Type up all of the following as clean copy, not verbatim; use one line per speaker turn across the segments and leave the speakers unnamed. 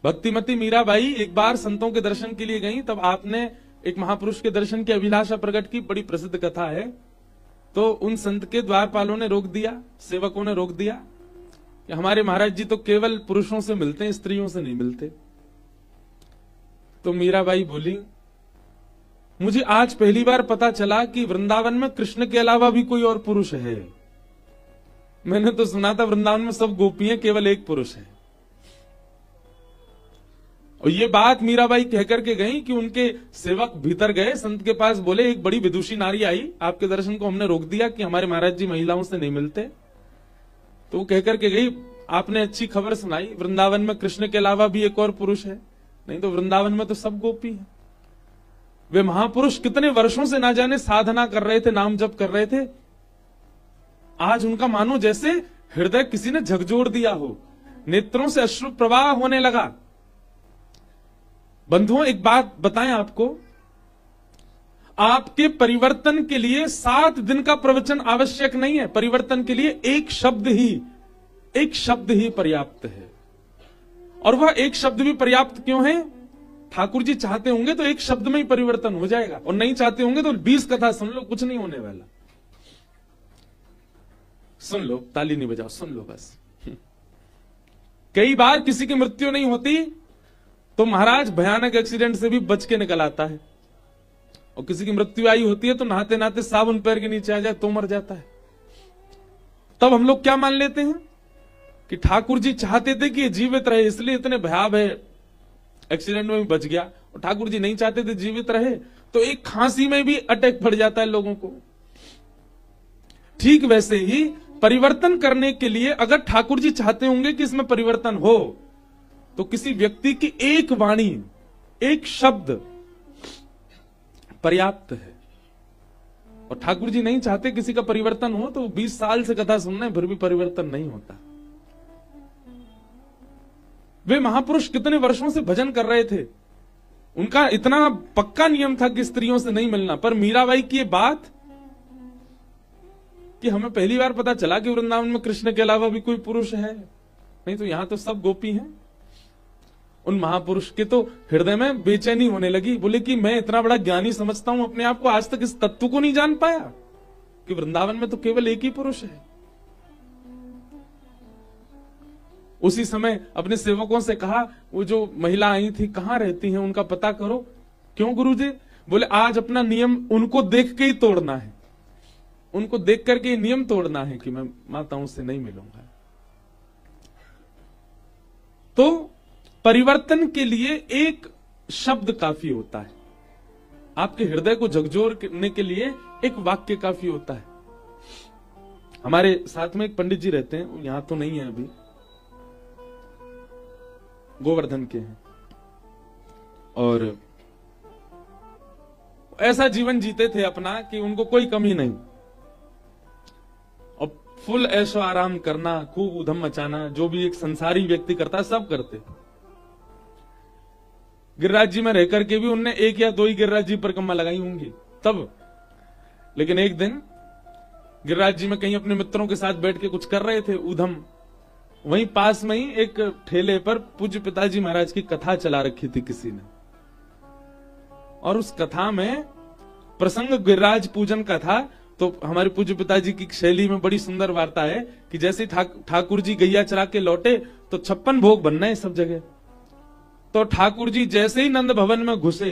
भक्तिमती मीराबाई एक बार संतों के दर्शन के लिए गई, तब आपने एक महापुरुष के दर्शन की अभिलाषा प्रकट की। बड़ी प्रसिद्ध कथा है। तो उन संत के द्वारपालों ने रोक दिया, सेवकों ने रोक दिया कि हमारे महाराज जी तो केवल पुरुषों से मिलते हैं, स्त्रियों से नहीं मिलते। तो मीराबाई बोली, मुझे आज पहली बार पता चला कि वृंदावन में कृष्ण के अलावा भी कोई और पुरुष है। मैंने तो सुना था वृंदावन में सब गोपी हैं, केवल एक पुरुष है। और ये बात मीराबाई कहकर के गई कि उनके सेवक भीतर गए, संत के पास बोले, एक बड़ी विदुषी नारी आई, आपके दर्शन को हमने रोक दिया कि हमारे महाराज जी महिलाओं से नहीं मिलते। तो वो कहकर के गई, आपने अच्छी खबर सुनाई, वृंदावन में कृष्ण के अलावा भी एक और पुरुष है, नहीं तो वृंदावन में तो सब गोपी है। वे महापुरुष कितने वर्षों से ना जाने साधना कर रहे थे, नाम जप कर रहे थे। आज उनका मानो जैसे हृदय किसी ने झकझोर दिया हो, नेत्रों से अश्रु प्रवाह होने लगा। बंधुओं, एक बात बताएं आपको, आपके परिवर्तन के लिए 7 दिन का प्रवचन आवश्यक नहीं है। परिवर्तन के लिए एक शब्द ही पर्याप्त है। और वह एक शब्द भी पर्याप्त क्यों है? ठाकुर जी चाहते होंगे तो एक शब्द में ही परिवर्तन हो जाएगा, और नहीं चाहते होंगे तो 20 कथा सुन लो, कुछ नहीं होने वाला। सुन लो, ताली नहीं बजाओ, सुन लो बस। कई बार किसी की मृत्यु नहीं होती तो महाराज भयानक एक्सीडेंट से भी बच के निकल आता है, और किसी की मृत्यु आई होती है तो नहाते नहाते साबुन पैर के नीचे आ जाए तो मर जाता है। तब हम लोग क्या मान लेते हैं कि ठाकुर जी चाहते थे कि ये जीवित रहे, इसलिए इतने भयावह एक्सीडेंट में भी बच गया, और ठाकुर जी नहीं चाहते थे जीवित रहे, तो एक खांसी में भी अटैक पड़ जाता है लोगों को। ठीक वैसे ही परिवर्तन करने के लिए अगर ठाकुर जी चाहते होंगे कि इसमें परिवर्तन हो, तो किसी व्यक्ति की एक वाणी, एक शब्द पर्याप्त है। और ठाकुर जी नहीं चाहते किसी का परिवर्तन हो, तो 20 साल से कथा सुनना है, फिर भी परिवर्तन नहीं होता। वे महापुरुष कितने वर्षों से भजन कर रहे थे, उनका इतना पक्का नियम था कि स्त्रियों से नहीं मिलना। पर मीराबाई की ये बात कि हमें पहली बार पता चला कि वृंदावन में कृष्ण के अलावा भी कोई पुरुष है, नहीं तो यहां तो सब गोपी हैं। उन महापुरुष के तो हृदय में बेचैनी होने लगी। बोले कि मैं इतना बड़ा ज्ञानी समझता हूं अपने आप को, आज तक इस तत्व को नहीं जान पाया कि वृंदावन में तो केवल एक ही पुरुष है। उसी समय अपने सेवकों से कहा, वो जो महिला आई थी कहां रहती हैं, उनका पता करो। क्यों गुरुजी? बोले आज अपना नियम उनको देख के ही तोड़ना है, उनको देख करके नियम तोड़ना है कि मैं माताओं से नहीं मिलूंगा। तो परिवर्तन के लिए एक शब्द काफी होता है, आपके हृदय को झकझोरने के लिए एक वाक्य काफी होता है। हमारे साथ में एक पंडित जी रहते हैं, यहां तो नहीं है अभी, गोवर्धन के हैं, और ऐसा जीवन जीते थे अपना कि उनको कोई कमी नहीं, और फुल ऐशो आराम करना, खूब उधम मचाना, जो भी एक संसारी व्यक्ति करता है सब करते। गिरिराज जी में रह करके भी उनने 1 या 2 ही गिरिराज जी परिक्रमा लगाई होंगी तब। लेकिन एक दिन गिरिराज जी में कहीं अपने मित्रों के साथ बैठ के कुछ कर रहे थे उधम, वहीं पास में ही एक ठेले पर पूज्य पिताजी महाराज की कथा चला रखी थी किसी ने, और उस कथा में प्रसंग गिरिराज पूजन का था। तो हमारे पूज्य पिताजी की शैली में बड़ी सुंदर वार्ता है कि जैसे ठाकुर जी गैया चरा के लौटे तो 56 भोग बनना है सब जगह। तो ठाकुर जी जैसे ही नंद भवन में घुसे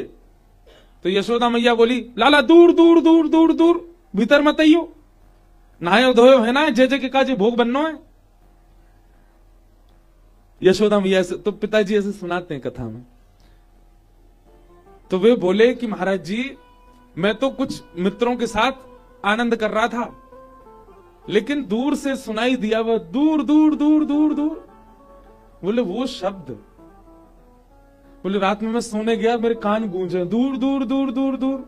तो यशोदा मैया बोली, लाला दूर दूर दूर दूर दूर, भीतर मत आइयो, नहायो धोयो है ना, जय जय के काजे भोग बननो है। यशोदा मैया से तो पिताजी ऐसे सुनाते हैं कथा में। तो वे बोले कि महाराज जी मैं तो कुछ मित्रों के साथ आनंद कर रहा था, लेकिन दूर से सुनाई दिया वह दूर दूर दूर दूर दूर। बोले वो शब्द, बोले रात में मैं सोने गया मेरे कान गूंजे दूर दूर दूर दूर दूर,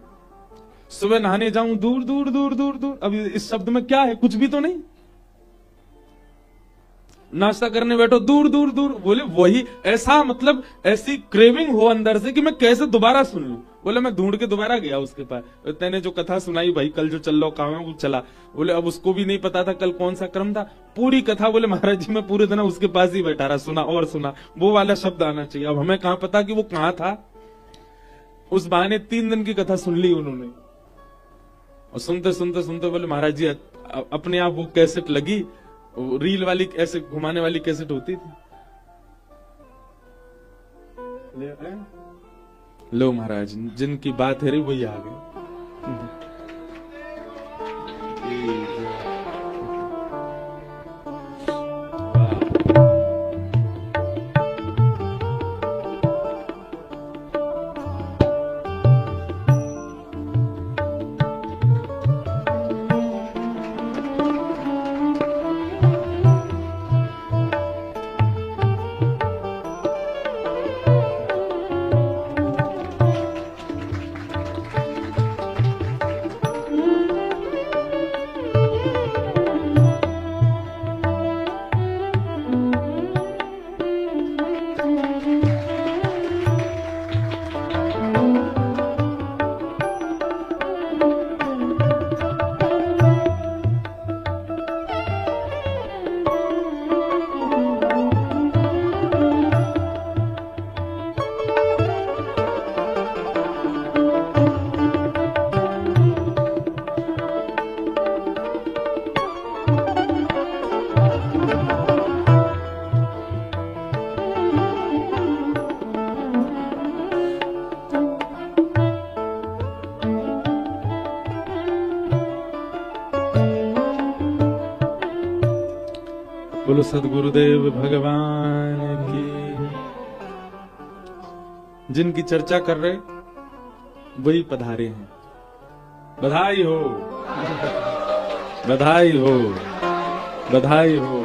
सुबह नहाने जाऊं दूर दूर दूर दूर दूर। अब इस शब्द में क्या है? कुछ भी तो नहीं। नाश्ता करने बैठो, दूर दूर दूर, बोले वही ऐसा, मतलब ऐसी क्रेविंग हो अंदर से कि मैं कैसे दोबारा सुन लूं। बोले मैं ढूंढ के दोबारा गया उसके पास, तेने जो कथा सुनाई भाई कल जो चल लो काम है वो चला। बोले अब उसको भी नहीं पता था कल कौन सा क्रम था, पूरी कथा बोले महाराज जी मैं पूरे दिन उसके पास ही बैठा रहा, सुना और सुना, वो वाला शब्द आना चाहिए। अब हमें कहाँ पता कि वो कहाँ था। उस बहाने 3 दिन की कथा सुन ली उन्होंने, और सुनते सुनते सुनते बोले महाराज जी अपने आप वो कैसेट लगी, रील वाली ऐसे घुमाने वाली कैसेट होती थी, लो महाराज जिनकी बात है रे वही आ गए। बोलो सदगुरुदेव भगवान की। जिनकी चर्चा कर रहे वही पधारे हैं, बधाई हो, बधाई हो, बधाई हो।